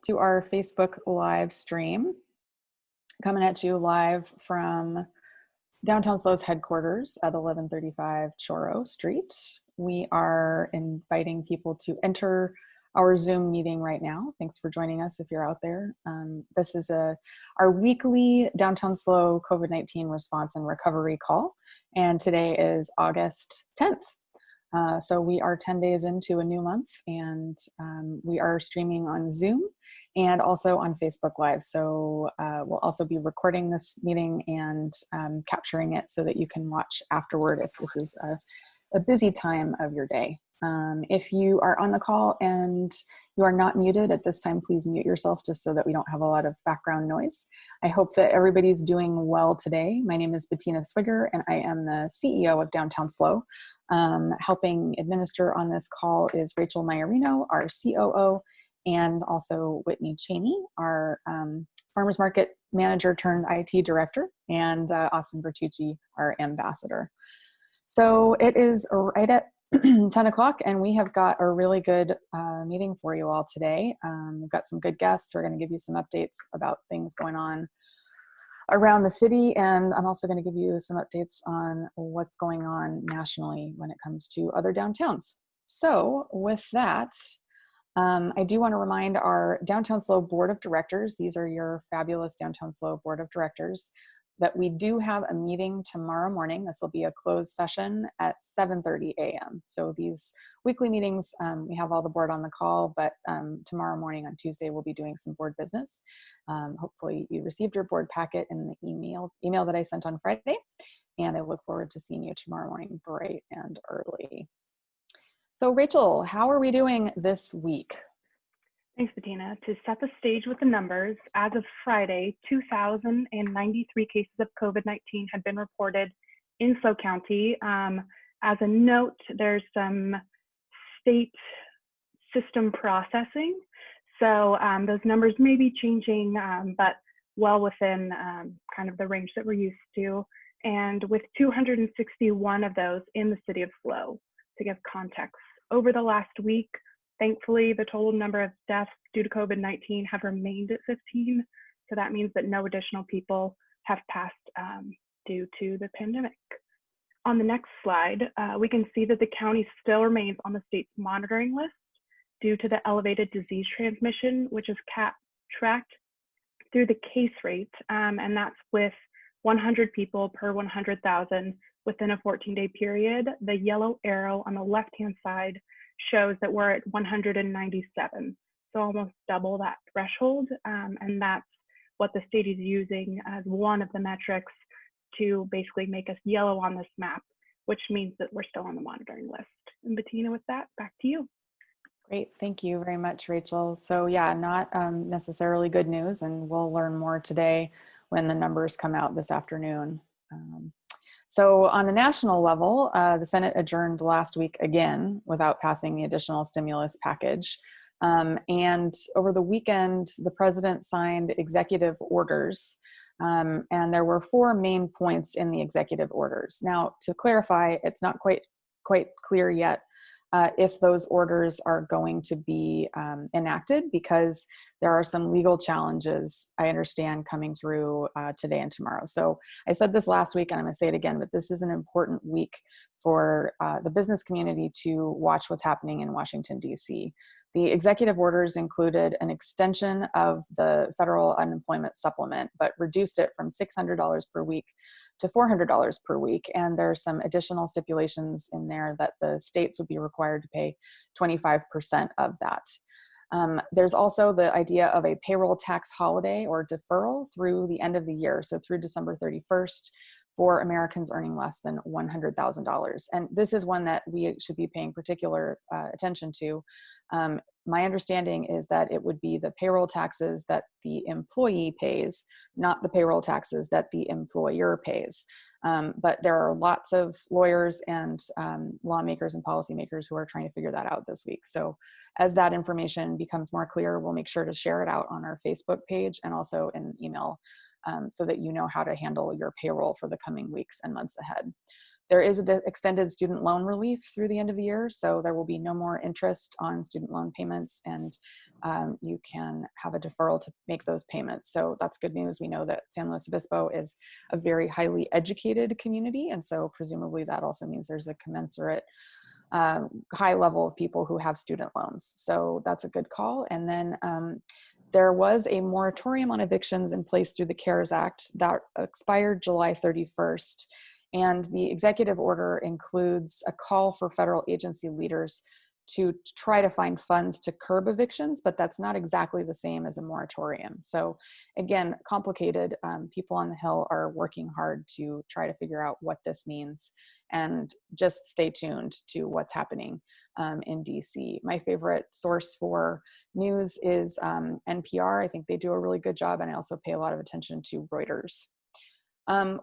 to our Facebook live stream, coming at you live from Downtown SLO's headquarters at 1135 Choro Street. We are inviting people to enter our Zoom meeting right now. Thanks for joining us if you're out there. This is our weekly Downtown SLO COVID-19 response and recovery call, and today is August 10th. So we are 10 days into a new month, and we are streaming on Zoom and also on Facebook Live. So we'll also be recording this meeting and capturing it so that you can watch afterward if this is a busy time of your day. If you are on the call and you are not muted at this time, please mute yourself just so that we don't have a lot of background noise. I hope that everybody's doing well today. My name is Bettina Swigger, and I am the CEO of Downtown SLO. Helping administer on this call is Rachel Maiorino, our COO, and also Whitney Cheney, our Farmers Market Manager turned IT Director, and Austin Bertucci, our Ambassador. So it is right at 10 o'clock, and we have got a really good meeting for you all today. We've got some good guests. We're going to give you some updates about things going on around the city, and I'm also going to give you some updates on what's going on nationally when it comes to other downtowns. So with that, I do want to remind our Downtown SLO Board of Directors, these are your fabulous Downtown SLO Board of Directors, that we do have a meeting tomorrow morning. This will be a closed session at 7:30 a.m. So these weekly meetings, we have all the board on the call, but tomorrow morning on Tuesday, we'll be doing some board business. Hopefully you received your board packet in the email that I sent on Friday, and I look forward to seeing you tomorrow morning bright and early. So Rachel, how are we doing this week? Thanks, Bettina. To set the stage with the numbers, as of Friday, 2,093 cases of COVID-19 had been reported in SLO County. As a note, there's some state system processing. So those numbers may be changing, but well within kind of the range that we're used to. And with 261 of those in the city of SLO, to give context. Over the last week, thankfully, the total number of deaths due to COVID-19 have remained at 15. So that means that no additional people have passed due to the pandemic. On the next slide, we can see that the county still remains on the state's monitoring list due to the elevated disease transmission, which is tracked through the case rate, and that's with 100 people per 100,000 within a 14-day period. The yellow arrow on the left-hand side shows that we're at 197, so almost double that threshold, and that's what the state is using as one of the metrics to basically make us yellow on this map, which means that we're still on the monitoring list. And Bettina, with that, back to you. Great, thank you very much, Rachel. So yeah, not necessarily good news, and we'll learn more today when the numbers come out this afternoon. So on the national level, the Senate adjourned last week again without passing the additional stimulus package. And over the weekend, the president signed executive orders, and there were 4 main points in the executive orders. Now, to clarify, it's not quite clear yet if those orders are going to be enacted, because there are some legal challenges, I understand, coming through today and tomorrow. So I said this last week, and I'm going to say it again, but this is an important week for the business community to watch what's happening in Washington, D.C. The executive orders included an extension of the federal unemployment supplement, but reduced it from $600 per week to $400 per week. And there's some additional stipulations in there that the states would be required to pay 25% of that. There's also the idea of a payroll tax holiday or deferral through the end of the year, so through December 31st, for Americans earning less than $100,000. And this is one that we should be paying particular attention to. My understanding is that it would be the payroll taxes that the employee pays, not the payroll taxes that the employer pays. But there are lots of lawyers and lawmakers and policymakers who are trying to figure that out this week. So as that information becomes more clear, we'll make sure to share it out on our Facebook page and also in email, so that you know how to handle your payroll for the coming weeks and months ahead. There is an extended student loan relief through the end of the year, so there will be no more interest on student loan payments, and you can have a deferral to make those payments. So that's good news. We know that San Luis Obispo is a very highly educated community, and so presumably that also means there's a commensurate high level of people who have student loans. So that's a good call. And then there was a moratorium on evictions in place through the CARES Act that expired July 31st. And the executive order includes a call for federal agency leaders to try to find funds to curb evictions, but that's not exactly the same as a moratorium. So again, complicated. People on the Hill are working hard to try to figure out what this means, and just stay tuned to what's happening in DC. My favorite source for news is NPR. I think they do a really good job, and I also pay a lot of attention to Reuters.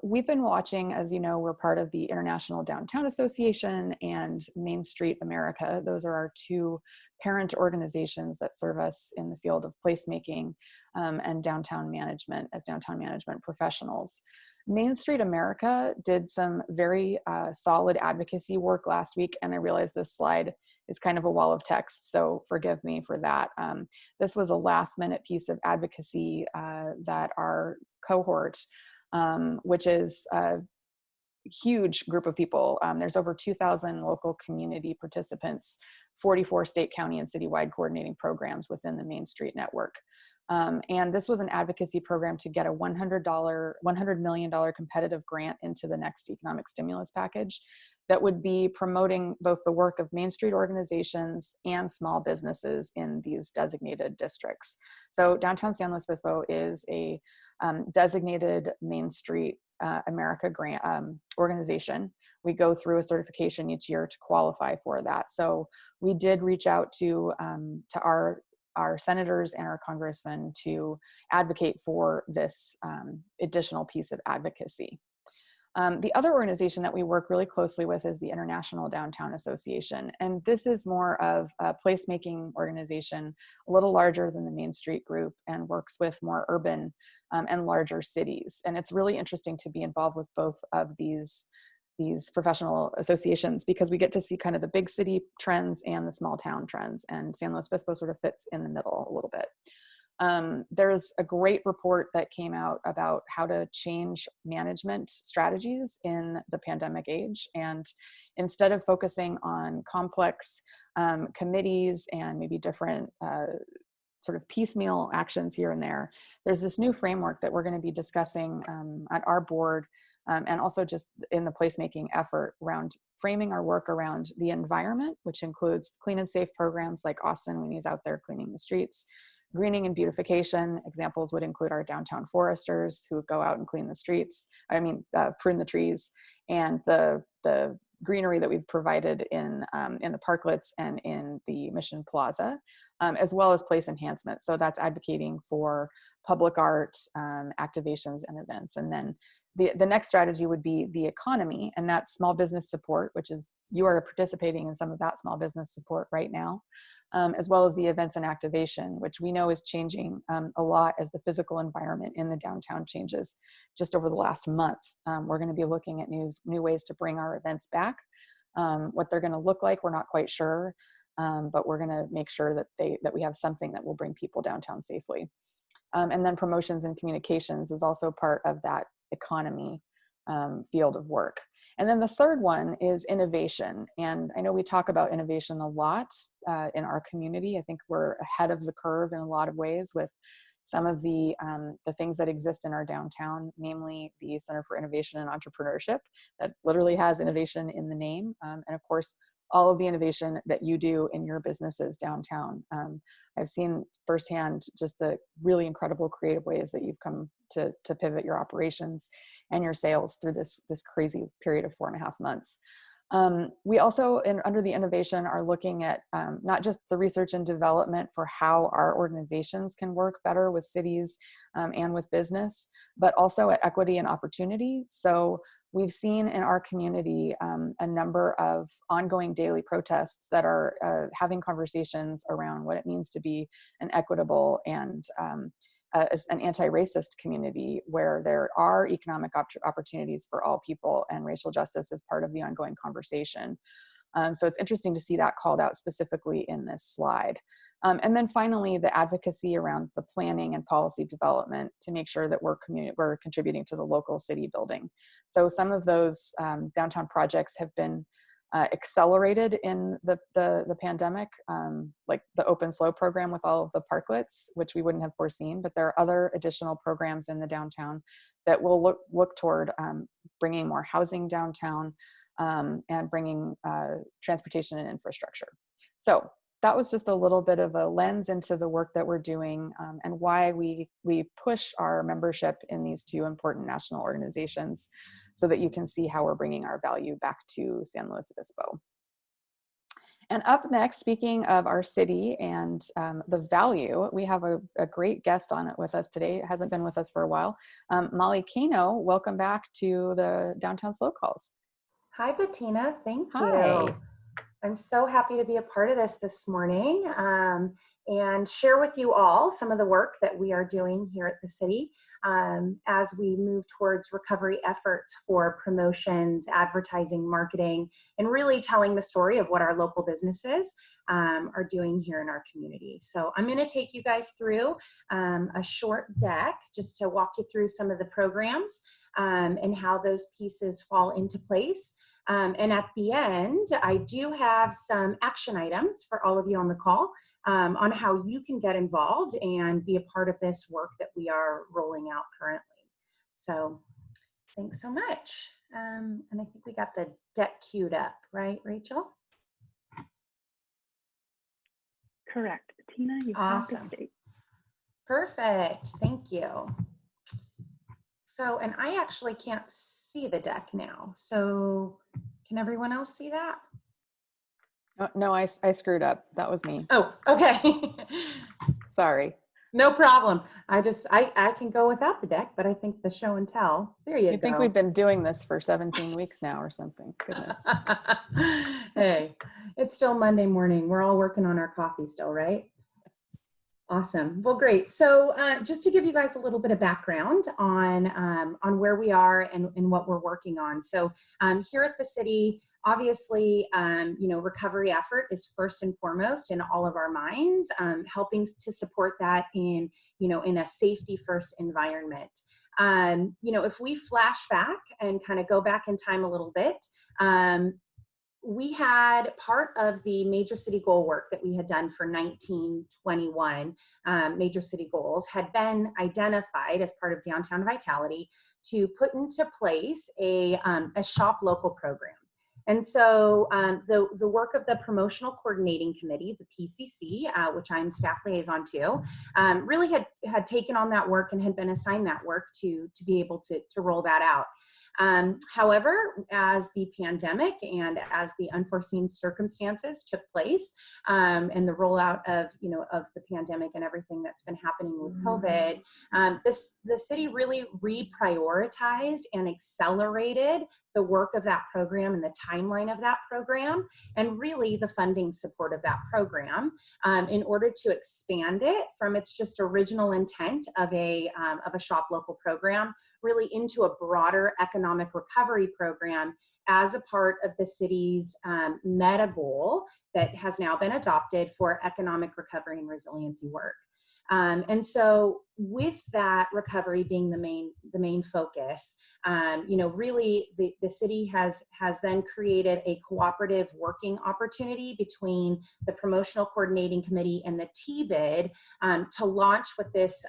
We've been watching, as you know, we're part of the International Downtown Association and Main Street America. Those are our two parent organizations that serve us in the field of placemaking and downtown management as downtown management professionals. Main Street America did some very solid advocacy work last week, and I realize this slide is kind of a wall of text, so forgive me for that. This was a last-minute piece of advocacy that our cohort, which is a huge group of people. There's over 2,000 local community participants, 44 state, county, and citywide coordinating programs within the Main Street network. And this was an advocacy program to get a $100 million competitive grant into the next economic stimulus package that would be promoting both the work of Main Street organizations and small businesses in these designated districts. So downtown San Luis Obispo is a designated Main Street America grant organization. We go through a certification each year to qualify for that. So we did reach out to our senators and our congressmen to advocate for this additional piece of advocacy. The other organization that we work really closely with is the International Downtown Association. And this is more of a placemaking organization, a little larger than the Main Street group, and works with more urban and larger cities. And it's really interesting to be involved with both of these professional associations, because we get to see kind of the big city trends and the small town trends, and San Luis Obispo sort of fits in the middle a little bit. There's a great report that came out about how to change management strategies in the pandemic age. And instead of focusing on complex committees and maybe different sort of piecemeal actions here and there, there's this new framework that we're going to be discussing at our board, and also just in the placemaking effort around framing our work around the environment, which includes clean and safe programs like Austin when he's out there cleaning the streets. Greening and beautification examples would include our downtown foresters who go out and clean the streets, prune the trees, and the greenery that we've provided in the parklets and in the Mission Plaza, as well as place enhancement. So that's advocating for public art activations and events. And then the next strategy would be the economy, and that's small business support, which is, you are participating in some of that small business support right now, as well as the events and activation, which we know is changing a lot as the physical environment in the downtown changes just over the last month. We're going to be looking at new ways to bring our events back. What they're going to look like, we're not quite sure, but we're going to make sure that we have something that will bring people downtown safely. And then promotions and communications is also part of that economy field of work. And then the third one is innovation. And I know we talk about innovation a lot in our community. I think we're ahead of the curve in a lot of ways with some of the things that exist in our downtown, namely the Center for Innovation and Entrepreneurship that literally has innovation in the name. And of course, all of the innovation that you do in your businesses downtown. I've seen firsthand just the really incredible creative ways that you've come to pivot your operations and your sales through this crazy period of 4.5 months. We also, under the innovation, are looking at not just the research and development for how our organizations can work better with cities and with business, but also at equity and opportunity. So we've seen in our community a number of ongoing daily protests that are having conversations around what it means to be an equitable and as an anti-racist community where there are economic opportunities for all people, and racial justice is part of the ongoing conversation. So it's interesting to see that called out specifically in this slide. And then finally, the advocacy around the planning and policy development to make sure that we're contributing to the local city building. So some of those downtown projects have been accelerated in the pandemic, like the Open SLO program with all of the parklets, which we wouldn't have foreseen, but there are other additional programs in the downtown that will look toward bringing more housing downtown, and bringing transportation and infrastructure. So that was just a little bit of a lens into the work that we're doing, and why we push our membership in these two important national organizations, so that you can see how we're bringing our value back to San Luis Obispo. And up next, speaking of our city and the value, we have a great guest on it with us today. It hasn't been with us for a while. Molly Keno, welcome back to the Downtown SLO Calls. Hi, Bettina. Thank Hi. you. I'm so happy to be a part of this morning, and share with you all some of the work that we are doing here at the city as we move towards recovery efforts for promotions, advertising, marketing, and really telling the story of what our local businesses are doing here in our community. So I'm going to take you guys through a short deck just to walk you through some of the programs and how those pieces fall into place. And at the end, I do have some action items for all of you on the call on how you can get involved and be a part of this work that we are rolling out currently. So thanks so much. And I think we got the deck queued up, right, Rachel? Correct. Tina, you Awesome. have the stage. Perfect. Thank you. So, and I actually can't see the deck now. So can everyone else see that? No, I screwed up. That was me. Oh, okay. Sorry. No problem. I can go without the deck, but I think the show and tell. There you go. You'd think we've been doing this for 17 weeks now or something. Goodness. Hey, it's still Monday morning. We're all working on our coffee still, right? Awesome. Well, great. So just to give you guys a little bit of background on where we are and what we're working on. So here at the city, obviously, recovery effort is first and foremost in all of our minds, helping to support that in a safety first environment. If we flash back and kind of go back in time a little bit, we had part of the major city goal work that we had done for 1921, major city goals had been identified as part of Downtown Vitality to put into place a shop local program. And so the work of the Promotional Coordinating Committee, the PCC, which I'm staff liaison to, really had taken on that work and had been assigned that work to be able to roll that out. However, as the pandemic and as the unforeseen circumstances took place, and the rollout of the pandemic and everything that's been happening with COVID, the city really reprioritized and accelerated the work of that program and the timeline of that program, and really the funding support of that program, in order to expand it from its just original intent of a shop local program really into a broader economic recovery program as a part of the city's meta goal that has now been adopted for economic recovery and resiliency work. And so with that recovery being the main focus, really the city has then created a cooperative working opportunity between the Promotional Coordinating Committee and the TBID to launch what this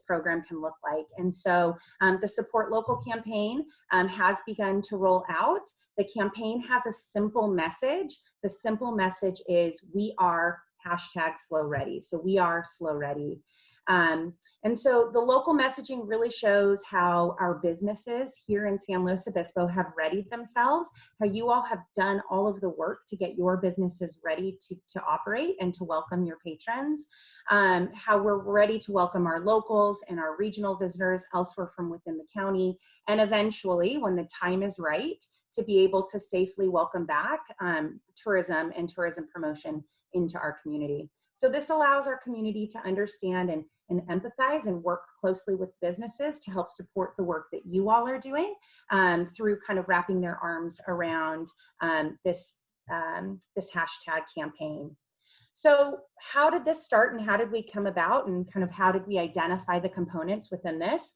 program can look like. And so the Support Local campaign has begun to roll out. The campaign has a simple message. The simple message is we are #SLO ready. So we are SLO ready. And so the local messaging really shows how our businesses here in San Luis Obispo have readied themselves, how you all have done all of the work to get your businesses ready to operate and to welcome your patrons, how we're ready to welcome our locals and our regional visitors elsewhere from within the county, and eventually, when the time is right, to be able to safely welcome back tourism and tourism promotion into our community. So this allows our community to understand and and empathize and work closely with businesses to help support the work that you all are doing through kind of wrapping their arms around this hashtag campaign. So how did this start and how did we come about and kind of how did we identify the components within this?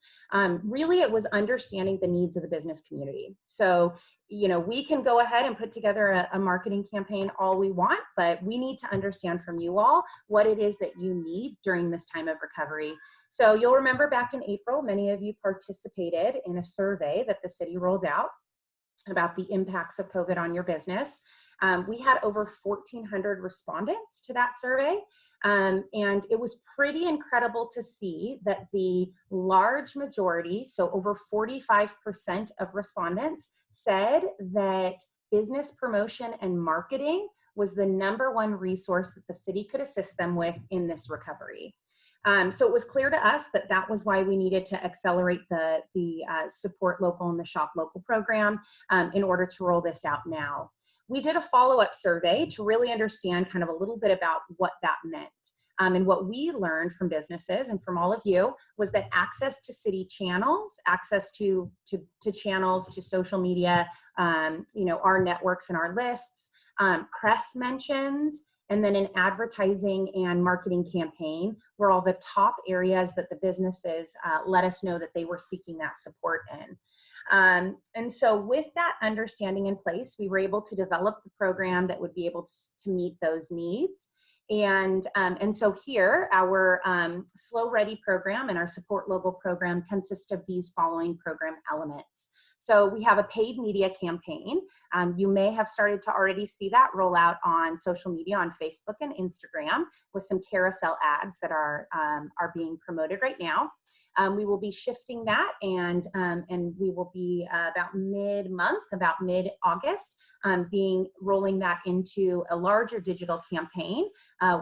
Really, it was understanding the needs of the business community. So, you know, we can go ahead and put together a marketing campaign all we want, but we need to understand from you all what it is that you need during this time of recovery. So you'll remember back in April, many of you participated in a survey that the city rolled out about the impacts of COVID on your business. We had over 1,400 respondents to that survey, and it was pretty incredible to see that the large majority, so over 45% of respondents, said that business promotion and marketing was the #1 resource that the city could assist them with in this recovery. So it was clear to us that that was why we needed to accelerate the Support Local and the Shop Local program in order to roll this out now. We did a follow-up survey to really understand kind of a little bit about what that meant. And what we learned from businesses and from all of you was that access to city channels, access to channels, to social media, you know, our networks and our lists, press mentions, and then an advertising and marketing campaign were all the top areas that the businesses let us know that they were seeking that support in. And so with that understanding in place, we were able to develop the program that would be able to meet those needs. And so here, our SLO Ready program and our Support Local program consist of these following program elements. So we have a paid media campaign. You may have started to already see that roll out on social media, on Facebook and Instagram, with some carousel ads that are being promoted right now. We will be shifting that, and we will be about mid-month, about mid-August, rolling that into a larger digital campaign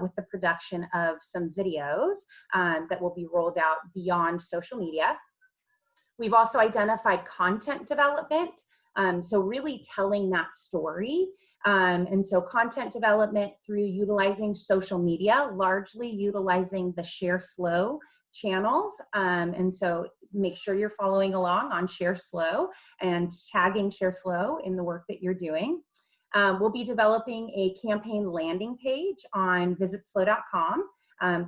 with the production of some videos that will be rolled out beyond social media. We've also identified content development, so really telling that story. And so content development through utilizing social media, largely utilizing the Share SLO channels. And so make sure you're following along on Share SLO and tagging Share SLO in the work that you're doing. We'll be developing a campaign landing page on visitslo.com,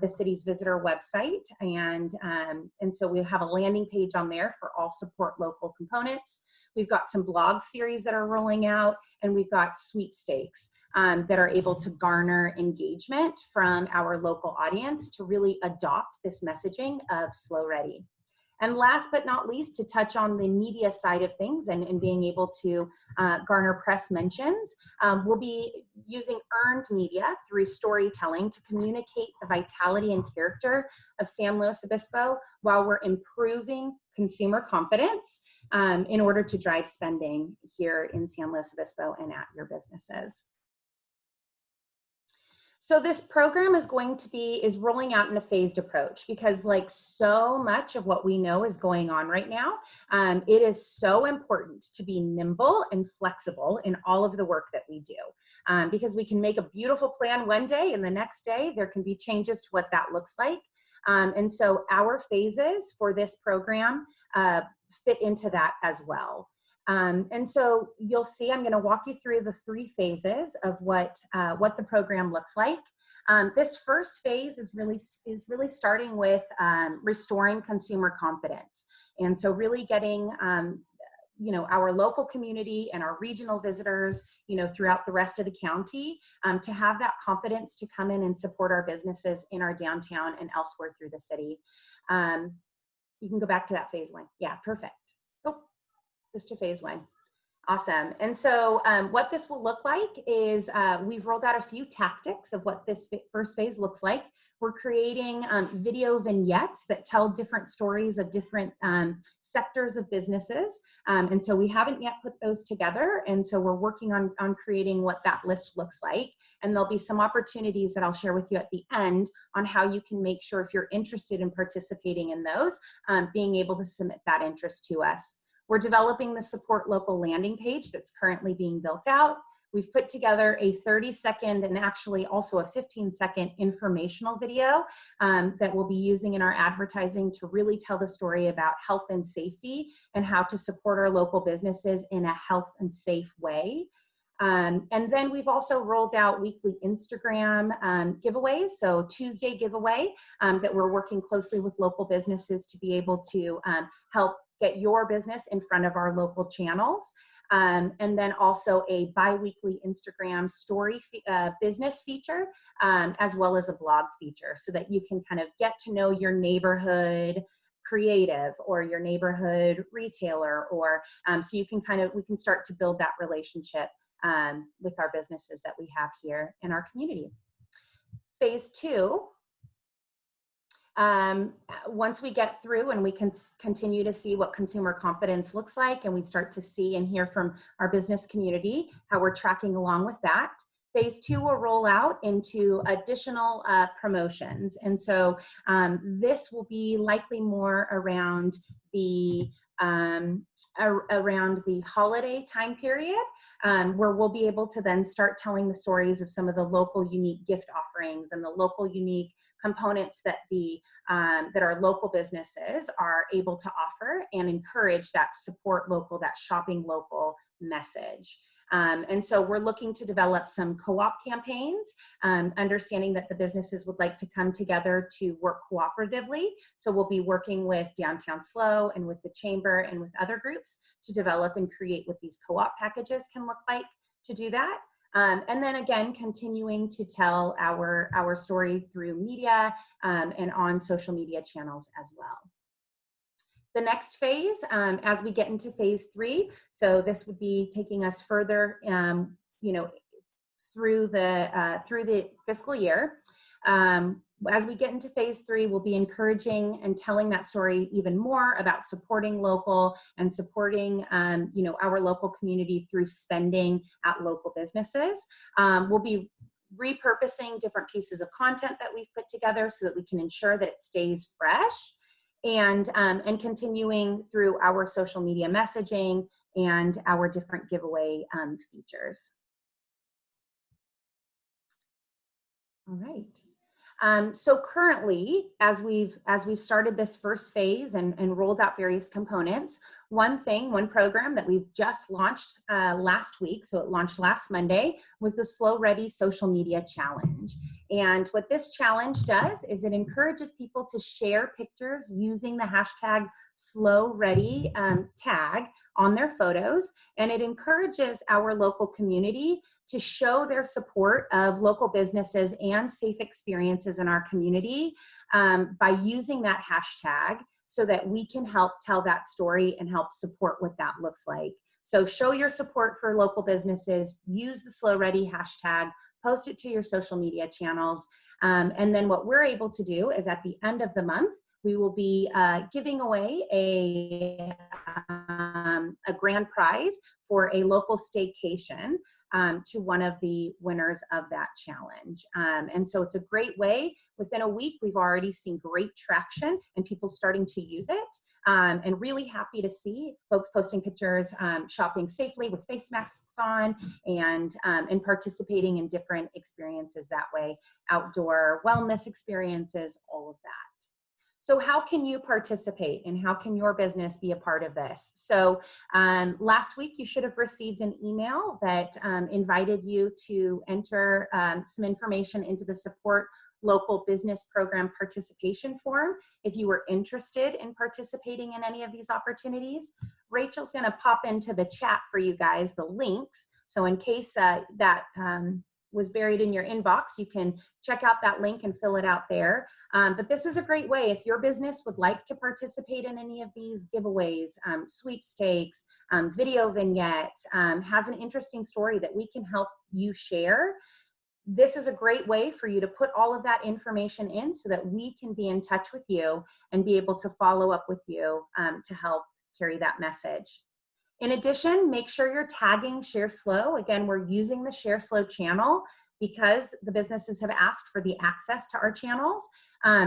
the city's visitor website. And so we'll have a landing page on there for all Support Local components. We've got some blog series that are rolling out, and we've got sweepstakes that are able to garner engagement from our local audience to really adopt this messaging of SLO Ready. And last but not least, to touch on the media side of things and being able to garner press mentions, we'll be using earned media through storytelling to communicate the vitality and character of San Luis Obispo while we're improving consumer confidence in order to drive spending here in San Luis Obispo and at your businesses. So this program is rolling out in a phased approach because, like so much of what we know is going on right now, it is so important to be nimble and flexible in all of the work that we do, because we can make a beautiful plan one day and the next day there can be changes to what that looks like. And so our phases for this program fit into that as well. And so you'll see, I'm going to walk you through the 3 phases of what the program looks like. This first phase is really starting with restoring consumer confidence. And so really getting, you know, our local community and our regional visitors, you know, throughout the rest of the county to have that confidence to come in and support our businesses in our downtown and elsewhere through the city. You can go back to that phase 1. Yeah, perfect. Oh. Just to phase 1. Awesome. And so what this will look like is we've rolled out a few tactics of what this first phase looks like. We're creating video vignettes that tell different stories of different sectors of businesses. And so we haven't yet put those together. And so we're working on creating what that list looks like. And there'll be some opportunities that I'll share with you at the end on how you can make sure, if you're interested in participating in those, being able to submit that interest to us. We're developing the Support Local landing page that's currently being built out. we've put together a 30-second and actually also a 15-second informational video that we'll be using in our advertising to really tell the story about health and safety and how to support our local businesses in a health and safe way. And then we've also rolled out weekly Instagram giveaways, so Tuesday giveaway that we're working closely with local businesses to be able to help get your business in front of our local channels. And then also a bi-weekly Instagram story business feature, as well as a blog feature, so that you can kind of get to know your neighborhood creative or your neighborhood retailer, or so you can we can start to build that relationship with our businesses that we have here in our community. Phase 2, once we get through and we can continue to see what consumer confidence looks like, and we start to see and hear from our business community how we're tracking along with that, Phase 2 will roll out into additional promotions. And so this will be likely more around the holiday time period, where we'll be able to then start telling the stories of some of the local unique gift offerings and the local unique components that that our local businesses are able to offer, and encourage that support local, that shopping local message. And so we're looking to develop some co-op campaigns, understanding that the businesses would like to come together to work cooperatively. So we'll be working with Downtown SLO and with the Chamber and with other groups to develop and create what these co-op packages can look like to do that. And then again, continuing to tell our story through media and on social media channels as well. The next phase, as we get into Phase 3, so this would be taking us further, through the fiscal year. As we get into Phase 3, we'll be encouraging and telling that story even more about supporting local and supporting, our local community through spending at local businesses. We'll be repurposing different pieces of content that we've put together so that we can ensure that it stays fresh, and continuing through our social media messaging and our different giveaway features. All right. So currently, as we've started this first phase and rolled out various components, one program that we've just launched last week, so it launched last Monday, was the SLO Ready Social Media Challenge. And what this challenge does is it encourages people to share pictures using the hashtag SLOReady tag on their photos, and it encourages our local community to show their support of local businesses and safe experiences in our community by using that hashtag, so that we can help tell that story and help support what that looks like. So show your support for local businesses, use the SLOReady hashtag, post it to your social media channels, and then what we're able to do is at the end of the month, we will be giving away a grand prize for a local staycation to one of the winners of that challenge. And so it's a great way. Within a week, we've already seen great traction and people starting to use it. And really happy to see folks posting pictures, shopping safely with face masks on, and participating in different experiences that way, outdoor wellness experiences, all of that. So how can you participate, and how can your business be a part of this? So last week you should have received an email that invited you to enter some information into the Support Local Business Program participation form if you were interested in participating in any of these opportunities. Rachel's going to pop into the chat for you guys the links. So in case that was buried in your inbox, you can check out that link and fill it out there. But this is a great way if your business would like to participate in any of these giveaways, sweepstakes, video vignettes, has an interesting story that we can help you share. This is a great way for you to put all of that information in so that we can be in touch with you and be able to follow up with you to help carry that message. In addition, make sure you're tagging Share SLO. Again, we're using the Share SLO channel because the businesses have asked for the access to our channels.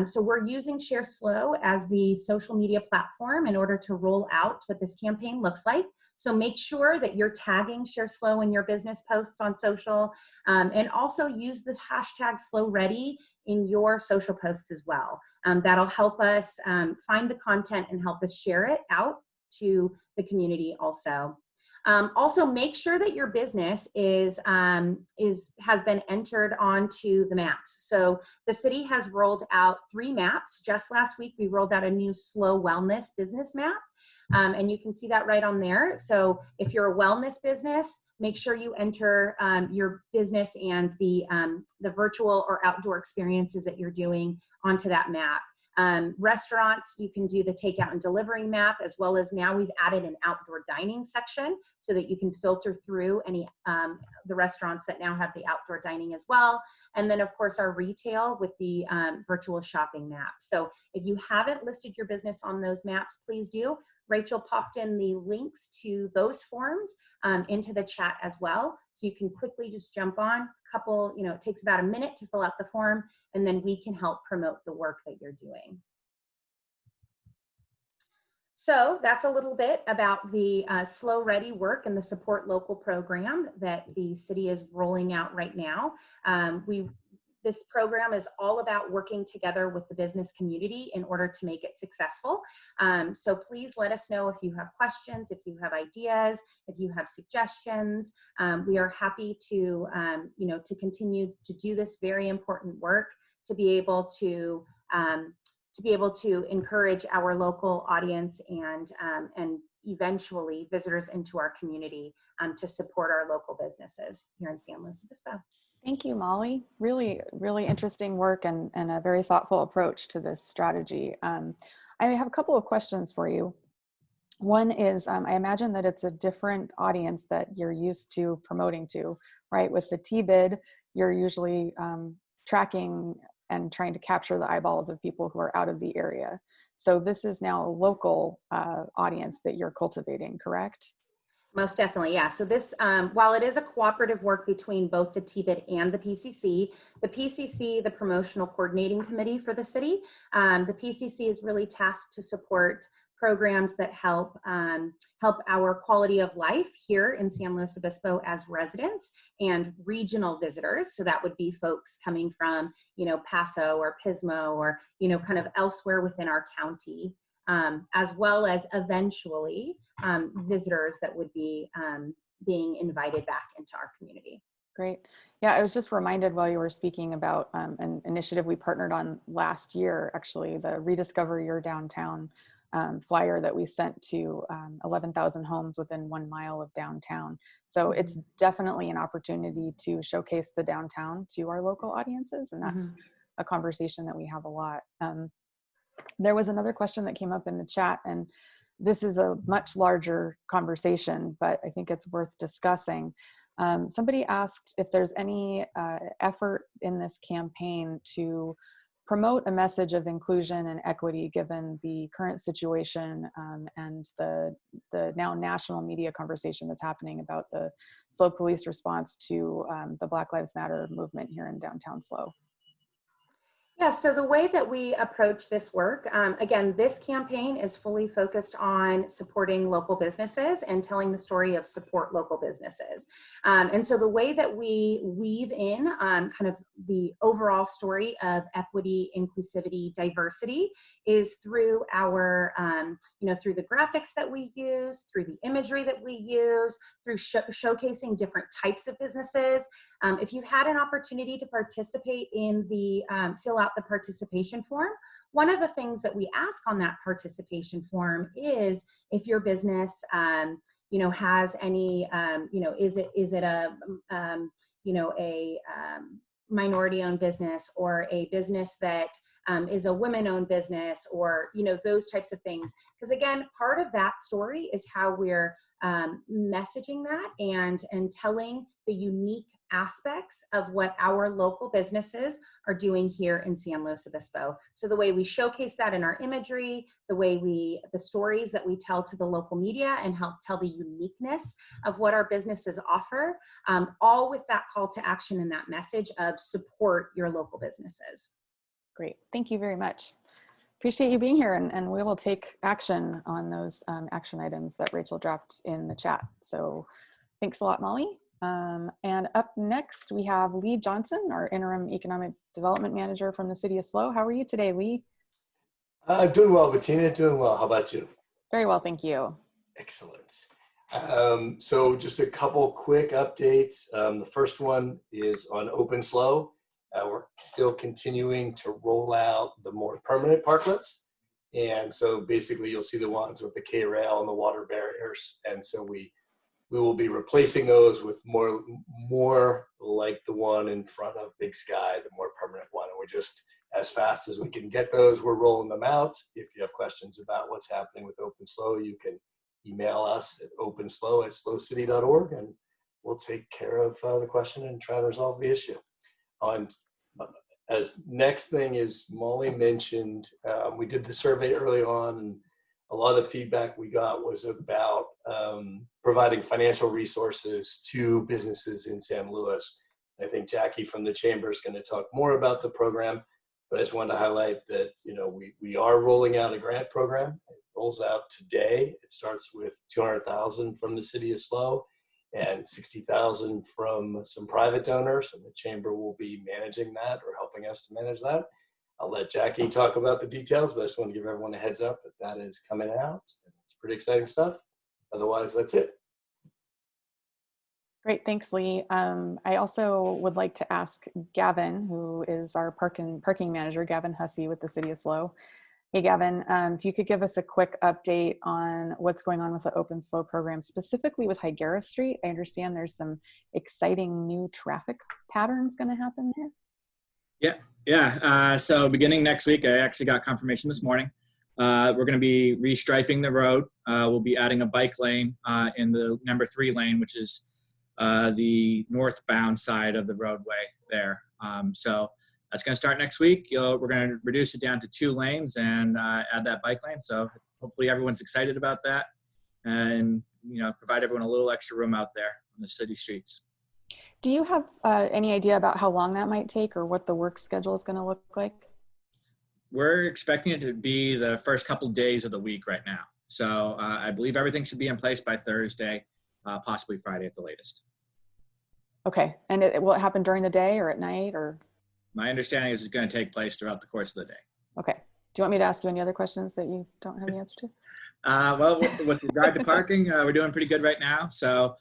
So we're using Share SLO as the social media platform in order to roll out what this campaign looks like. So make sure that you're tagging Share SLO in your business posts on social, and also use the hashtag SLOready in your social posts as well. That'll help us find the content and help us share it out to the community also. Also, make sure that your business has been entered onto the maps. So the city has rolled out 3 maps. Just last week, we rolled out a new SLO wellness business map, and you can see that right on there. So if you're a wellness business, make sure you enter your business and the virtual or outdoor experiences that you're doing onto that map. Restaurants, you can do the takeout and delivery map, as well as now we've added an outdoor dining section so that you can filter through any the restaurants that now have the outdoor dining as well. And then of course our retail with the virtual shopping map. So if you haven't listed your business on those maps, please do. Rachel popped in the links to those forms into the chat as well. So you can quickly just jump on, it takes about a minute to fill out the form, and then we can help promote the work that you're doing. So that's a little bit about the SLOready work and the Support Local program that the city is rolling out right now. This program is all about working together with the business community in order to make it successful. So please let us know if you have questions, if you have ideas, if you have suggestions. We are happy to, to continue to do this very important work, to be able to encourage our local audience and eventually visitors into our community to support our local businesses here in San Luis Obispo. Thank you, Molly. Really, really interesting work and a very thoughtful approach to this strategy. I have a couple of questions for you. One is, I imagine that it's a different audience that you're used to promoting to, right? With the T-bid, you're usually tracking and trying to capture the eyeballs of people who are out of the area. So this is now a local audience that you're cultivating, correct? Most definitely, yeah. So this, while it is a cooperative work between both the T-bid and the PCC, the Promotional Coordinating Committee for the city, the PCC is really tasked to support programs that help our quality of life here in San Luis Obispo as residents and regional visitors. So that would be folks coming from, Paso or Pismo or, kind of elsewhere within our county. As well as eventually visitors that would be being invited back into our community. Great. Yeah, I was just reminded while you were speaking about an initiative we partnered on last year, actually, the Rediscover Your Downtown flyer that we sent to 11,000 homes within 1 mile of downtown. So it's definitely an opportunity to showcase the downtown to our local audiences, and that's a conversation that we have a lot. There was another question that came up in the chat, and this is a much larger conversation, but I think it's worth discussing. Somebody asked if there's any effort in this campaign to promote a message of inclusion and equity given the current situation and the now national media conversation that's happening about the SLO police response to the Black Lives Matter movement here in downtown SLO. Yeah, so the way that we approach this work, again, this campaign is fully focused on supporting local businesses and telling the story of support local businesses. And so the way that we weave in kind of the overall story of equity, inclusivity, diversity is through our, through the graphics that we use, through the imagery that we use, through showcasing different types of businesses. If you've had an opportunity to participate in the fill out the participation form, one of the things that we ask on that participation form is if your business, has any, is it a, minority-owned business or a business that is a women-owned business, or those types of things. Because again, part of that story is how we're messaging that and telling the unique aspects of what our local businesses are doing here in San Luis Obispo. So the way we showcase that in our imagery, the stories that we tell to the local media and help tell the uniqueness of what our businesses offer, all with that call to action and that message of support your local businesses. Great, thank you very much. Appreciate you being here, and we will take action on those action items that Rachel dropped in the chat. So thanks a lot, Molly. And up next, we have Lee Johnson, our interim economic development manager from the city of SLO. How are you today, Lee? Doing well, Bettina, doing well. How about you? Very well, thank you. Excellent. So just a couple quick updates. The first one is on Open SLO. We're still continuing to roll out the more permanent parklets. And so basically you'll see the ones with the K-rail and the water barriers. And so we will be replacing those with more like the one in front of Big Sky, the more permanent one. And we're just, as fast as we can get those, we're rolling them out. If you have questions about what's happening with Open SLO, you can email us at openslo@slocity.org, and we'll take care of the question and try to resolve the issue. As next thing is, Molly mentioned, we did the survey early on, and a lot of the feedback we got was about providing financial resources to businesses in San Luis. I think Jackie from the Chamber is going to talk more about the program, but I just wanted to highlight that, you know, we are rolling out a grant program. It rolls out today. It starts with $200,000 from the city of SLO and $60,000 from some private donors, and the Chamber will be managing that or helping us to manage that. I'll let Jackie talk about the details, but I just want to give everyone a heads up that that is coming out. It's pretty exciting stuff. Otherwise, that's it. Great, thanks, Lee. I also would like to ask Gavin, who is our parking manager, Gavin Hussey with the city of SLO. Hey, Gavin, if you could give us a quick update on what's going on with the Open SLO program, specifically with Higuera Street. I understand there's some exciting new traffic patterns going to happen there. Yeah. So beginning next week, I actually got confirmation this morning. We're going to be restriping the road. We'll be adding a bike lane in the number 3 lane, which is the northbound side of the roadway there. So that's going to start next week. We're going to reduce it down to 2 lanes and add that bike lane. So hopefully everyone's excited about that, and provide everyone a little extra room out there on the city streets. Do you have any idea about how long that might take or what the work schedule is going to look like? We're expecting it to be the first couple days of the week right now. So I believe everything should be in place by Thursday, possibly Friday at the latest. Okay. And will it happen during the day or at night, or? My understanding is it's going to take place throughout the course of the day. Okay. Do you want me to ask you any other questions that you don't have the answer to? Well, with regard to parking, we're doing pretty good right now. So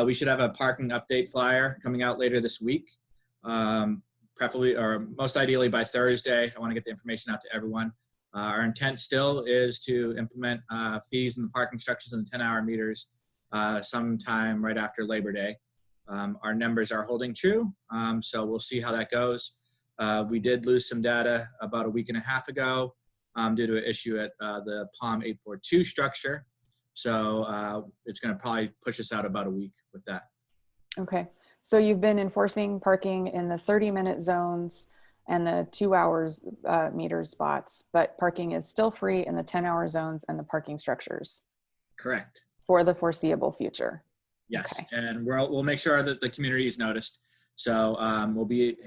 we should have a parking update flyer coming out later this week, preferably or most ideally by Thursday. I want to get the information out to everyone. Our intent still is to implement fees in the parking structures and the 10-hour meters sometime right after Labor Day. Our numbers are holding true, so we'll see how that goes. We did lose some data about a week and a half ago due to an issue at the Palm 842 structure. So it's going to probably push us out about a week with that. Okay. So you've been enforcing parking in the 30-minute zones and the 2-hour meter spots, but parking is still free in the 10-hour zones and the parking structures. Correct. For the foreseeable future. Yes, okay. And we'll make sure that the community is noticed. So we'll be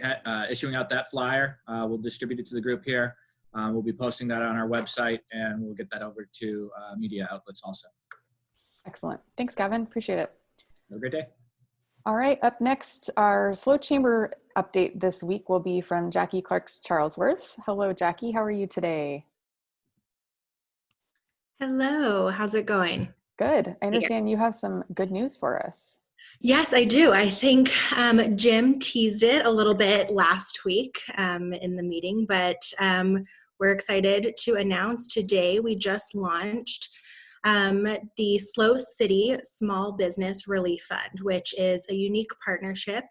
issuing out that flyer. We'll distribute it to the group here. We'll be posting that on our website, and we'll get that over to media outlets also. Excellent. Thanks, Gavin. Appreciate it. Have a great day. All right. Up next, our SLO Chamber update this week will be from Jackie Clark-Charlesworth. Hello, Jackie. How are you today? Hello. How's it going? Good. I understand you have some good news for us. Yes, I do. I think Jim teased it a little bit last week in the meeting, but we're excited to announce today we just launched the SLO City Small Business Relief Fund, which is a unique partnership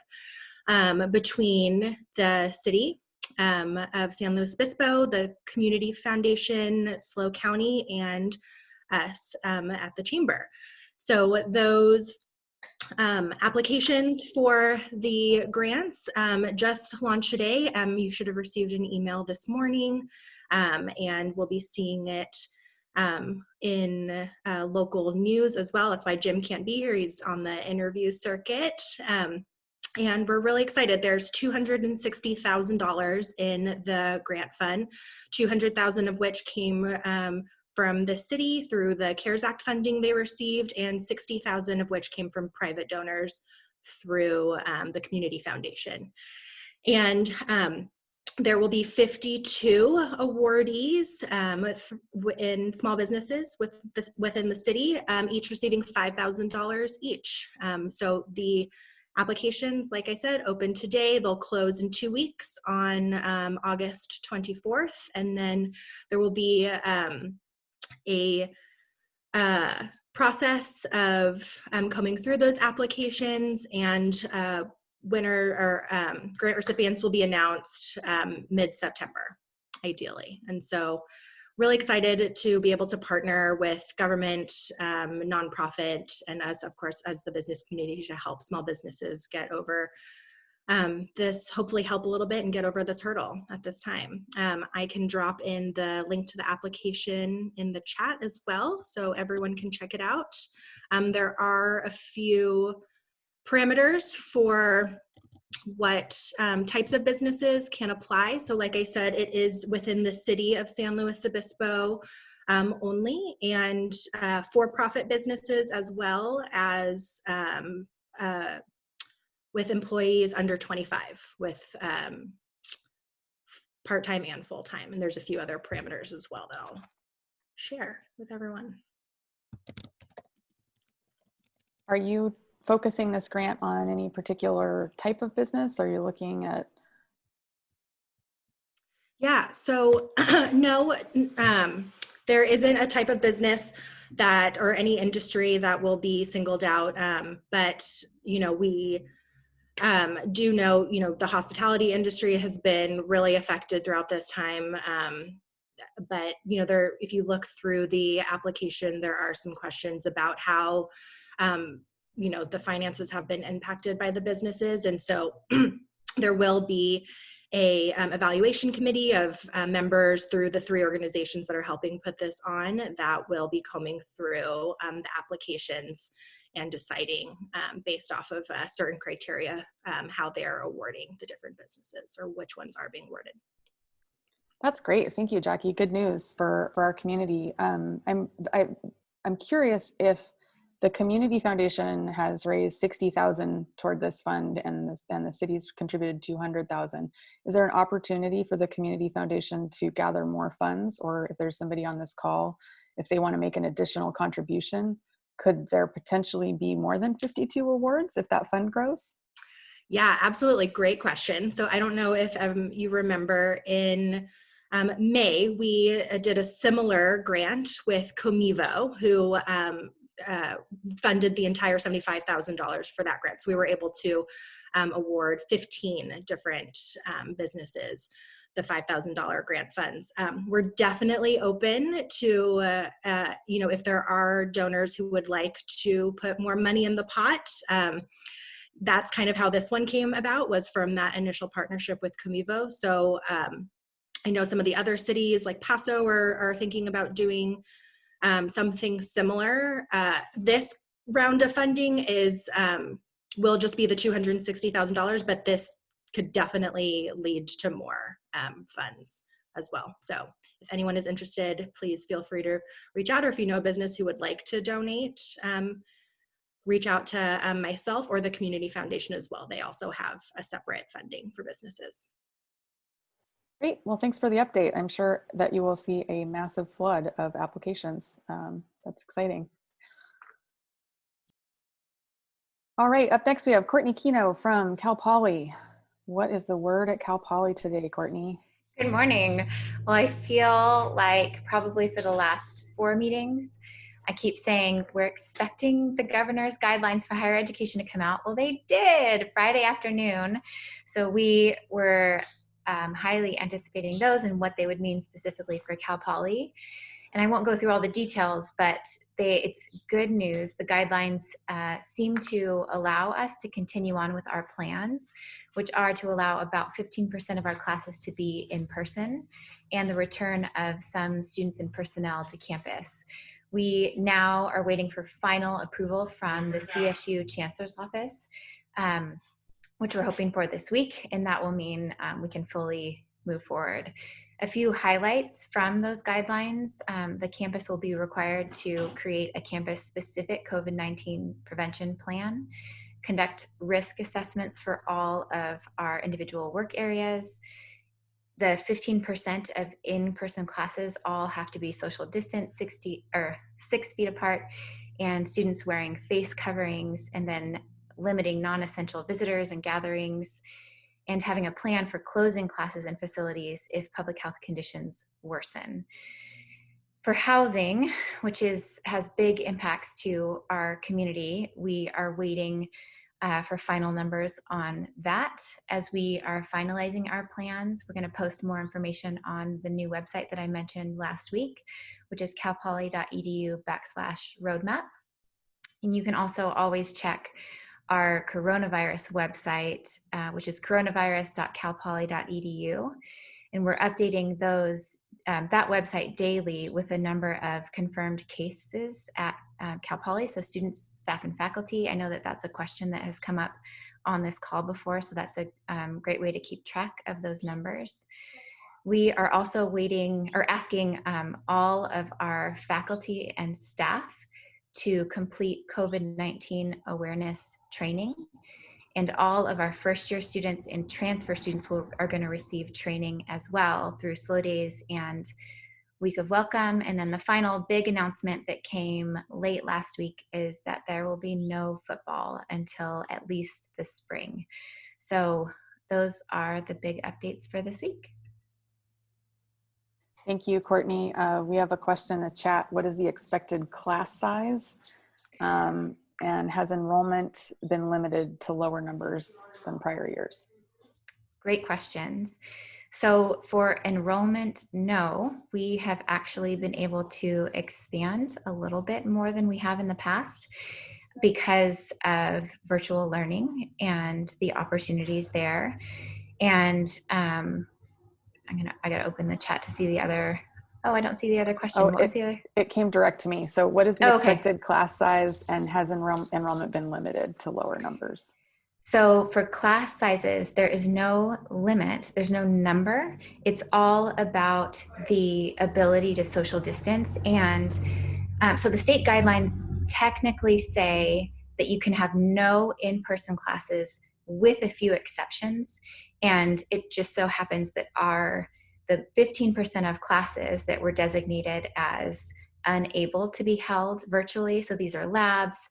between the city of San Luis Obispo, the Community Foundation, SLO County, and us at the Chamber. So those applications for the grants just launched today. You should have received an email this morning, and we'll be seeing it in local news as well. That's why Jim can't be here. He's on the interview circuit. And we're really excited. There's $260,000 in the grant fund, $200,000 of which came from the city through the CARES Act funding they received, and $60,000 of which came from private donors through the Community Foundation. And there will be 52 awardees in small businesses within the city, each receiving $5,000 each. So the applications, like I said, open today. They'll close in 2 weeks on August 24th. And then there will be a process of coming through those applications, and winner or grant recipients will be announced mid-September, ideally. And so really excited to be able to partner with government, nonprofit, and of course, as the business community to help small businesses get over this, hopefully help a little bit and get over this hurdle at this time. I can drop in the link to the application in the chat as well, so everyone can check it out. There are a few parameters for what types of businesses can apply. So like I said, it is within the city of San Luis Obispo only, and for-profit businesses, as well as with employees under 25 with part-time and full-time. And there's a few other parameters as well that I'll share with everyone. Are you focusing this grant on any particular type of business? Are you looking at? Yeah, so no, there isn't a type of business that, or any industry that will be singled out. But, you know, we do know, you know, the hospitality industry has been really affected throughout this time. But, you know, if you look through the application, there are some questions about how, you know, the finances have been impacted by the businesses. And so there will be a evaluation committee of members through the 3 organizations that are helping put this on, that will be combing through the applications and deciding based off of certain criteria how they're awarding the different businesses, or which ones are being awarded. That's great. Thank you, Jackie. Good news for our community. I'm curious if the Community Foundation has raised $60,000 toward this fund, and the city's contributed $200,000. Is there an opportunity for the Community Foundation to gather more funds, or if there's somebody on this call, if they want to make an additional contribution, could there potentially be more than 52 awards if that fund grows? Yeah, absolutely. Great question. So I don't know if you remember, in May, we did a similar grant with Comivo, who funded the entire $75,000 for that grant. So we were able to award 15 different businesses the $5,000 grant funds. We're definitely open to, you know, if there are donors who would like to put more money in the pot. That's kind of how this one came about, was from that initial partnership with Comivo. So I know some of the other cities like Paso are thinking about doing something similar. This round of funding will just be the $260,000, but this could definitely lead to more funds as well. So if anyone is interested, please feel free to reach out, or if you know a business who would like to donate, reach out to myself or the Community Foundation as well. They also have a separate funding for businesses. Great. Well, thanks for the update. I'm sure that you will see a massive flood of applications. That's exciting. All right, up next we have Courtney Keno from Cal Poly. What is the word at Cal Poly today, Courtney? Good morning. Well, I feel like probably for the last 4 meetings, I keep saying we're expecting the governor's guidelines for higher education to come out. Well, they did Friday afternoon. So we were highly anticipating those and what they would mean specifically for Cal Poly. And I won't go through all the details, but it's good news. The guidelines seem to allow us to continue on with our plans, which are to allow about 15% of our classes to be in person, and the return of some students and personnel to campus. We now are waiting for final approval from the CSU Chancellor's Office. which we're hoping for this week, and that will mean we can fully move forward. A few highlights from those guidelines: the campus will be required to create a campus-specific COVID-19 prevention plan, conduct risk assessments for all of our individual work areas. The 15% of in-person classes all have to be social distance, 6 feet apart, and students wearing face coverings, and then limiting non-essential visitors and gatherings, and having a plan for closing classes and facilities if public health conditions worsen. For housing, which has big impacts to our community, we are waiting for final numbers on that. As we are finalizing our plans, we're going to post more information on the new website that I mentioned last week, which is calpoly.edu/roadmap. And you can also always check our coronavirus website, which is coronavirus.calpoly.edu. And we're updating that website daily with a number of confirmed cases at Cal Poly, so students, staff, and faculty. I know that that's a question that has come up on this call before, so that's a great way to keep track of those numbers. We are also asking all of our faculty and staff to complete COVID-19 awareness training. And all of our first-year students and transfer students are going to receive training as well through SLO Days and Week of Welcome. And then the final big announcement that came late last week is that there will be no football until at least the spring. So those are the big updates for this week. Thank you, Courtney. We have a question in the chat. What is the expected class size? And has enrollment been limited to lower numbers than prior years? Great questions. So for enrollment, no, we have actually been able to expand a little bit more than we have in the past because of virtual learning and the opportunities there. And I gotta open the chat to see the other. Oh, I don't see the other question. What was the other? It came direct to me. So what is the expected class size, and has enrollment been limited to lower numbers? So for class sizes, there is no limit. There's no number. It's all about the ability to social distance. And so the state guidelines technically say that you can have no in-person classes with a few exceptions. And it just so happens that the 15% of classes that were designated as unable to be held virtually, so these are labs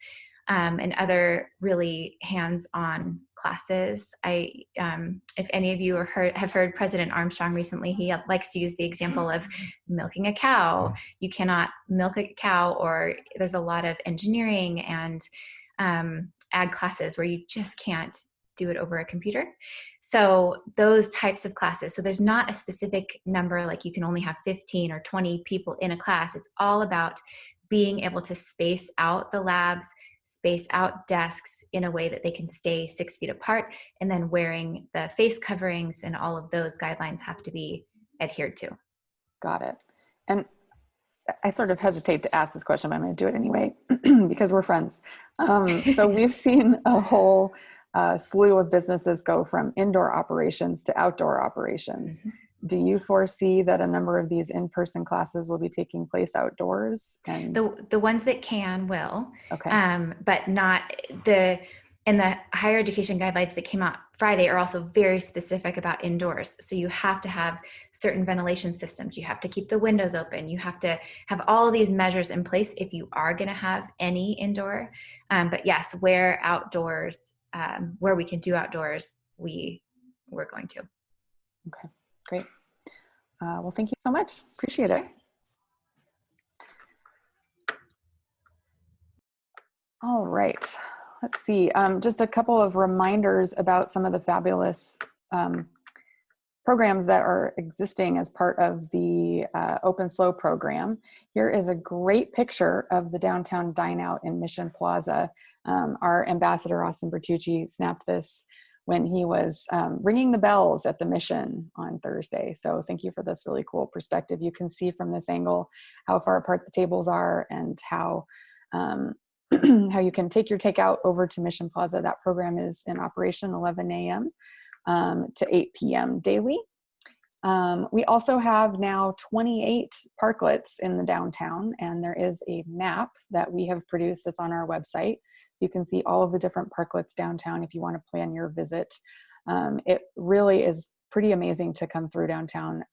and other really hands-on classes. If any of you have heard President Armstrong recently, he likes to use the example of milking a cow. You cannot milk a cow, or there's a lot of engineering and ag classes where you just can't do it over a computer. So those types of classes, so there's not a specific number, like you can only have 15 or 20 people in a class. It's all about being able to space out the labs, space out desks in a way that they can stay 6 feet apart, and then wearing the face coverings, and all of those guidelines have to be adhered to. Got it. And I sort of hesitate to ask this question, but I'm going to do it anyway because we're friends. So we've seen a whole slew of businesses go from indoor operations to outdoor operations. Mm-hmm. Do you foresee that a number of these in-person classes will be taking place outdoors? And the ones that can will, okay. But not the higher education guidelines that came out Friday are also very specific about indoors. So you have to have certain ventilation systems. You have to keep the windows open. You have to have all these measures in place if you are going to have any indoor. But yes, where we can do outdoors, we're going to. Okay, great. Well, thank you so much. Appreciate it. All right. Let's see. Just a couple of reminders about some of the fabulous programs that are existing as part of the Open SLO program. Here is a great picture of the downtown Dine Out in Mission Plaza. Our ambassador, Austin Bertucci, snapped this when he was ringing the bells at the Mission on Thursday. So thank you for this really cool perspective. You can see from this angle how far apart the tables are and how how you can take your takeout over to Mission Plaza. That program is in operation 11 a.m. To 8 p.m. daily. We also have now 28 parklets in the downtown, and there is a map that we have produced that's on our website. You can see all of the different parklets downtown if you want to plan your visit. It really is pretty amazing to come through downtown.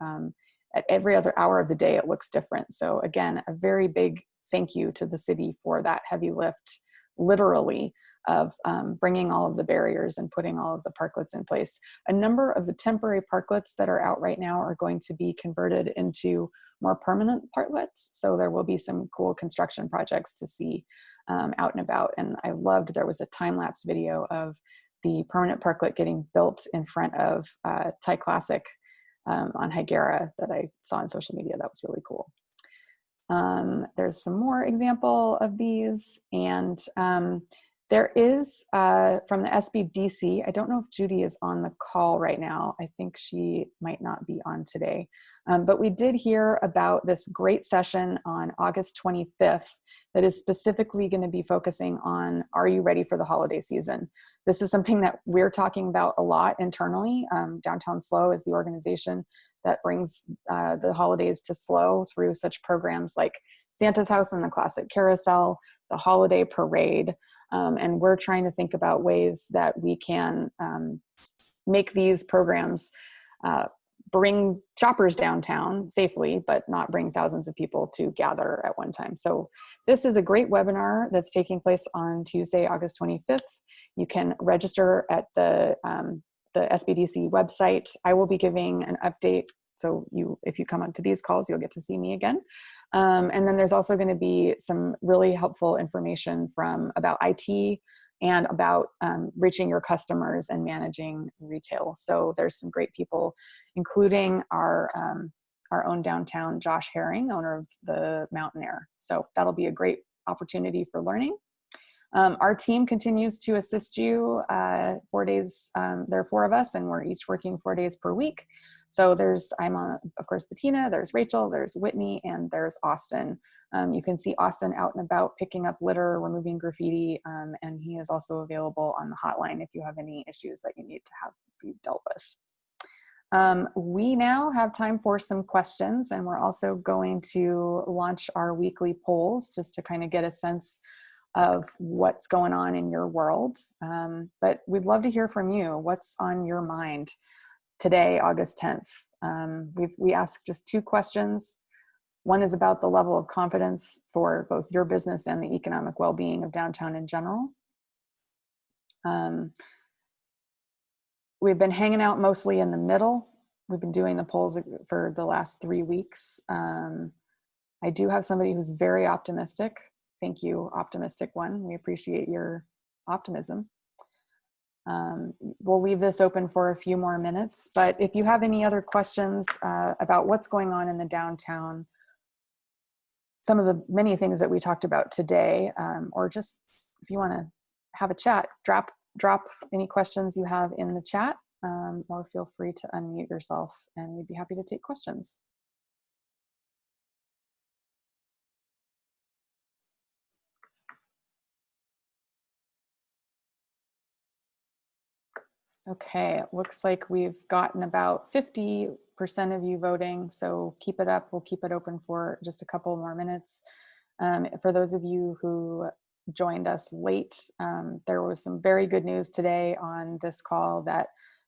At every other hour of the day, it looks different. So again, a very big thank you to the city for that heavy lift, literally, of bringing all of the barriers and putting all of the parklets in place. A number of the temporary parklets that are out right now are going to be converted into more permanent parklets. So there will be some cool construction projects to see out and about. And I loved, there was a time-lapse video of the permanent parklet getting built in front of Thai Classic on Higuera that I saw on social media. That was really cool. There's some more example of these, and there is from the SBDC, I don't know if Judy is on the call right now. I think she might not be on today. But we did hear about this great session on August 25th that is specifically going to be focusing on, are you ready for the holiday season? This is something that we're talking about a lot internally. Downtown SLO is the organization that brings the holidays to SLO through such programs like Santa's House and the Classic Carousel, the Holiday Parade, and we're trying to think about ways that we can make these programs bring shoppers downtown safely, but not bring thousands of people to gather at one time. So this is a great webinar that's taking place on Tuesday, August 25th. You can register at the SBDC website. I will be giving an update. So if you come onto these calls, you'll get to see me again. And then there's also going to be some really helpful information about IT and about reaching your customers and managing retail. So there's some great people, including our own downtown Josh Herring, owner of the Mountain Air. So that'll be a great opportunity for learning. Our team continues to assist you 4 days. There are 4 of us, and we're each working 4 days per week. So I'm on, of course, Bettina, there's Rachel, there's Whitney, and there's Austin. You can see Austin out and about picking up litter, removing graffiti, and he is also available on the hotline if you have any issues that you need to have be dealt with. We now have time for some questions, and we're also going to launch our weekly polls just to kind of get a sense of what's going on in your world. But we'd love to hear from you. What's on your mind today, August 10th? We asked just 2 questions. One is about the level of confidence for both your business and the economic well-being of downtown in general. We've been hanging out mostly in the middle. We've been doing the polls for the last 3 weeks. I do have somebody who's very optimistic. Thank you, optimistic one. We appreciate your optimism. We'll leave this open for a few more minutes, but if you have any other questions about what's going on in the downtown, some of the many things that we talked about today, or just if you want to have a chat, drop any questions you have in the chat, or feel free to unmute yourself and we'd be happy to take questions. Okay, it looks like we've gotten about 50% of you voting, so keep it up. We'll keep it open for just a couple more minutes. For those of you who joined us late, there was some very good news today on this call that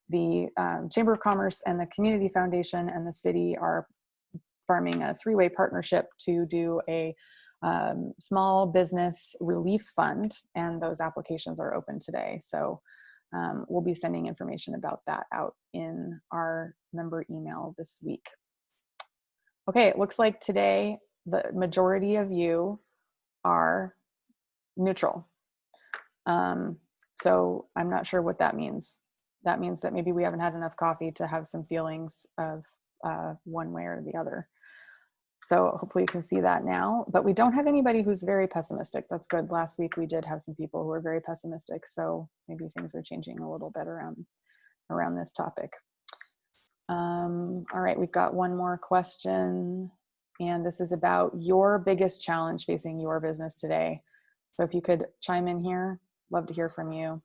the Chamber of Commerce and the Community Foundation and the city are forming a 3-way partnership to do a small business relief fund, and those applications are open today. So we'll be sending information about that out in our member email this week. Okay, it looks like today the majority of you are neutral. So I'm not sure what that means. That means that maybe we haven't had enough coffee to have some feelings of one way or the other. So hopefully you can see that now, but we don't have anybody who's very pessimistic. That's good. Last week we did have some people who were very pessimistic, so maybe things are changing a little bit around this topic. All right, we've got one more question, and this is about your biggest challenge facing your business today. So if you could chime in here, love to hear from you.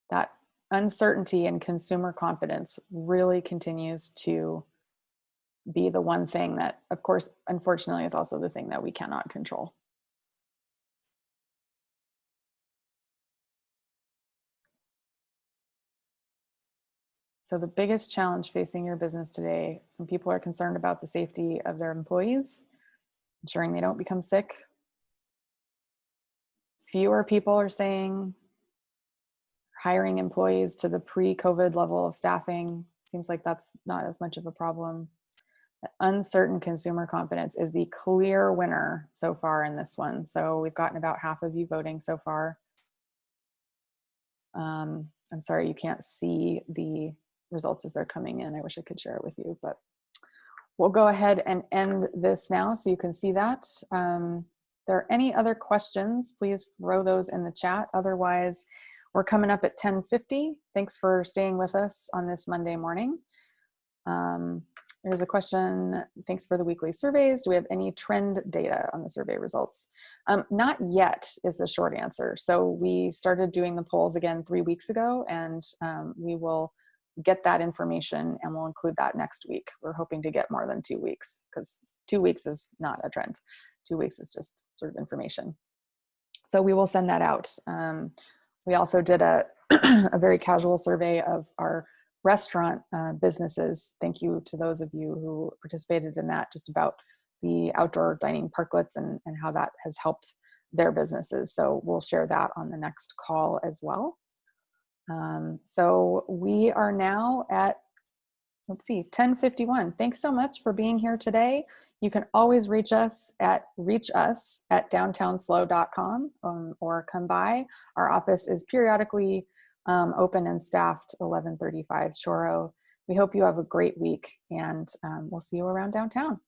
That uncertainty and consumer confidence really continues to be the one thing that, of course, unfortunately, is also the thing that we cannot control. So the biggest challenge facing your business today, some people are concerned about the safety of their employees, ensuring they don't become sick. Fewer people are saying hiring employees to the pre-COVID level of staffing. Seems like that's not as much of a problem. Uncertain consumer confidence is the clear winner so far in this one. So we've gotten about half of you voting so far. I'm sorry you can't see the results as they're coming in. I wish I could share it with you, but we'll go ahead and end this now so you can see that. If there are any other questions, please throw those in the chat. Otherwise, we're coming up at 10:50. Thanks for staying with us on this Monday morning. There's a question, thanks for the weekly surveys. Do we have any trend data on the survey results? Not yet is the short answer. So we started doing the polls again 3 weeks ago, and we will get that information and we'll include that next week. We're hoping to get more than 2 weeks because 2 weeks is not a trend. 2 weeks is just sort of information. So we will send that out. We also did a very casual survey of our restaurant businesses. Thank you to those of you who participated in that, just about the outdoor dining parklets and how that has helped their businesses. So we'll share that on the next call as well. So we are now at, let's see, 10:51. Thanks so much for being here today. You can always reach us at downtownslo.com or come by. Our office is periodically open and staffed 1135 Choro. We hope you have a great week, and we'll see you around downtown.